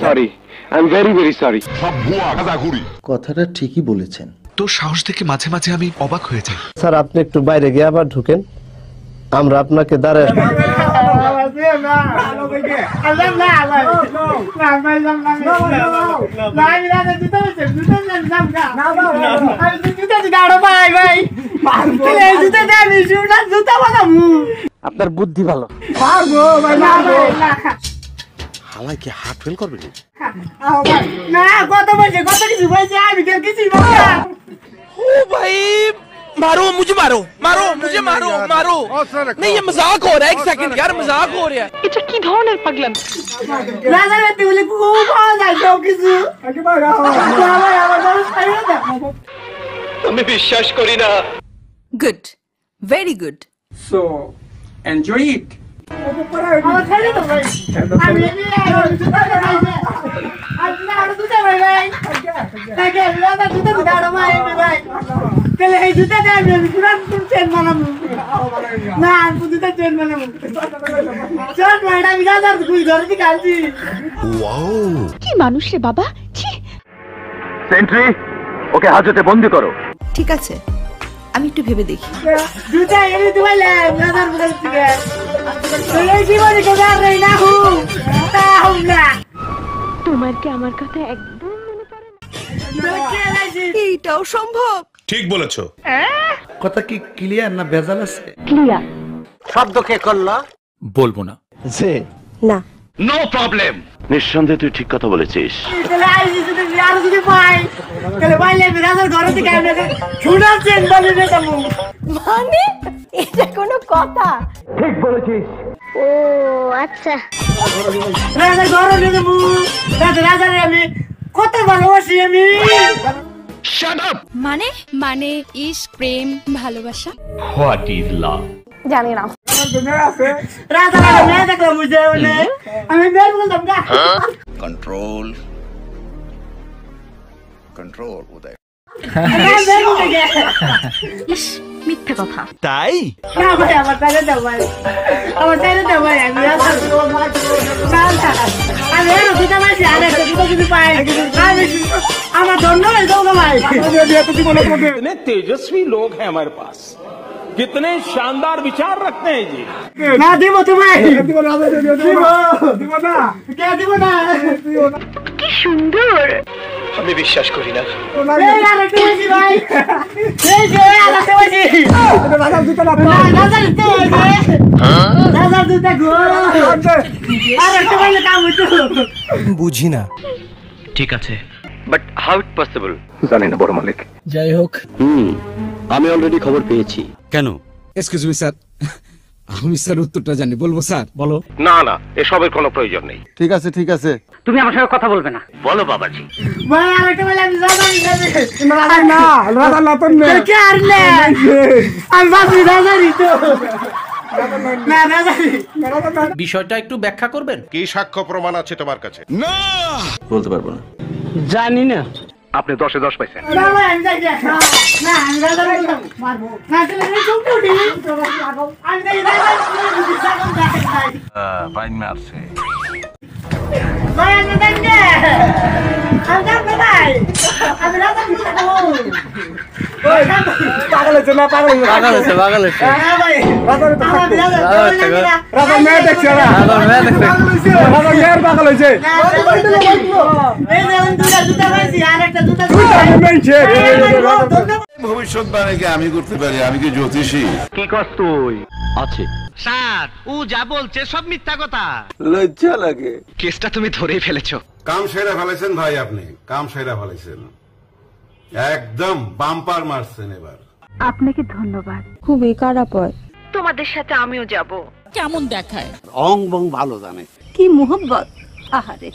Sorry, I am very very sorry. কথাটা ঠিকই বলেছেন। তোর সাহস দেখে মাঝে মাঝে আমি অবাক হয়ে যাই। স্যার আপনি একটু বাইরে গিয়ে আবার ঢুকেন, আমরা আপনাকে দাঁড়ায় আপনার বুদ্ধি ভালো। হালাই কি হার্ট ফেল করবে না? কত বলছে, কত কিছু বলছে, আমি কিছু ओ भाई मारो मुझे, मारो मारो मुझे, मारो मारो। नहीं ये मजाक हो रहा है, एक सेकंड यार, मजाक हो रहा है। এটা কি ধরনের পাগলাম? রাজাতে বলে খুব ভালো যায় সব কিছু। আমি বিশ্বাস করি না। Good, very good. So enjoy it. আমার ছেলে তো ভাই, আমি আরো দুটো ভাই ভাই তাকে রাজা দুটো দাঁড়ো ভাই ভাই তাহলে এই দুটো দেয় আমি পুরো চেন বানাবো না, আমি দুটো চেন বানাবো। চল ভাই, আমি রাজার দুই ঘরে থেকে আসছি। কি মানুষ রে বাবা, ছি। সেন্ট্রি, ওকে হাজতে বন্দি করো। ঠিক আছে, আমি একটু ভেবে দেখি। দুটো এনে দিলাম রাজার ঘর থেকে। এই জীবনে কেউ আর নেই না, হুম তা হুম না। তোমার কি আমার কথা একদম মনে পড়ে না? এইটাও সম্ভব? ঠিক বলেছো। কথা কি ক্লিয়ার না ভেজাল আছে? ক্লিয়ার। শব্দ কে করলো? বলবো না। যে না, নো প্রবলেম। নিঃসন্দেহে তুই ঠিক কথা বলেছিস। তাহলে আইছি যদি আর যদি পাই তাহলে বাইলে রাজার ঘর থেকে আমি সোনার চেন বানিয়ে দিতাম। মানে এটা কোনো কথা? ঠিক বলেছিস। ও আচ্ছা। রাজার ঘর নিয়ে যাবো, রাজারে আমি কত ভালোবাসি আমি। Shut up. মানে মানে ইশক, প্রেম, ভালোবাসা। What is love? জানি না। রাজার মেয়ে দেখলাম বুঝে আমি মেয়ে বলতাম না। কন্ট্রোল কন্ট্রোল উদয়। ইস, মিথ্যে কথা। তাই না ভাই, আমার তাইলে দাও ভাই, আমার তাইলে দাও ভাই। আমি রাজার আমি এরও দুটা মাসি আর একটা দুটো যদি পাই আমার ধন্য হয়ে যাও না ভাই। कितने तेजस्वी लोग हैं हमारे पास, कितने शानदार विचार रखते हैं जी। না দিব তোমায়, দিব না, দিব না, কে দিব না। কি সুন্দর। আমি বিশ্বাস করি না। এই আরেকটা মাসি ভাই, এই যে আরেকটা মাসি, রাজার দুটো না, রাজার দুটো, রাজার দুটো গো, আরেকটা মাসি কাম হইতো। বুঝি না। ঠিক আছে, বাট হাউ ইট পসিবল? জানি না বড় মালিক। যাই হোক, আমি অলরেডি খবর পেয়েছি। কেন? এক্সকিউজ মি স্যার, আমি স্যার উত্তরটা জানি, বলবো স্যার? বলো। না না, এসবের কোনো প্রয়োজন নেই। ঠিক আছে ঠিক আছে। তুমি আমার সঙ্গে কথা বলবে না। বলো বাবাজি। ভাই আরেকটা মাসি আমি রাজার হিসাবে না রাজা লাতন নে কে আর না, আমি বাসি রাজারই তো না, রাজারই। বিষয়টা একটু ব্যাখ্যা করবেন? কি সাক্ষ্য প্রমাণ আছে তোমার কাছে? বলতে পারবো না। জানি না। আপনি 10-এ 10 পাইছেন। না ভাই, আমি যাই না, না আমি রাজারই মারবো না, তাহলে আমি চুপ উঠি। আমি যাই রাজার সাগম দেখাই ভাই। ফাইন মারছে। ভাই আমি যাই না, আমি যাব না ভাই, আমি রাজার সাগম। ওই পাগল হয়েছে না? পাগল হয়েছে, পাগল হয়েছে, পাগল হয়েছে। হ্যাঁ ভাই, রাজার তো আমার রাজার মেয়ে দেখছে না, রাজার মেয়ে দেখছে, রাজার মেয়ের পাগল হয়েছে। এই যে দুটা দুটা পাইছি, আরেকটা দুটা মেয়েছে ভবিষ্যৎবাণী কি আমি করতে পারি? আমি কি জ্যোতিষী? কি কস তুই? আছে স্যার, ও যা বলছে সব মিথ্যা কথা। লজ্জা লাগে। কেসটা তুমি ধরেই ফেলেছো। কাম সেরা ফেলেছেন ভাই, আপনি কাম সেরা ফেলেছেন, একদম বাম্পার মারছেন এবার। আপনাকে ধন্যবাদ। খুবই খারাপ হয়। তোমাদের সাথে আমিও যাব। কেমন দেখায়? অং বং ভালো জানে। কি মোহব্বত, আহারে।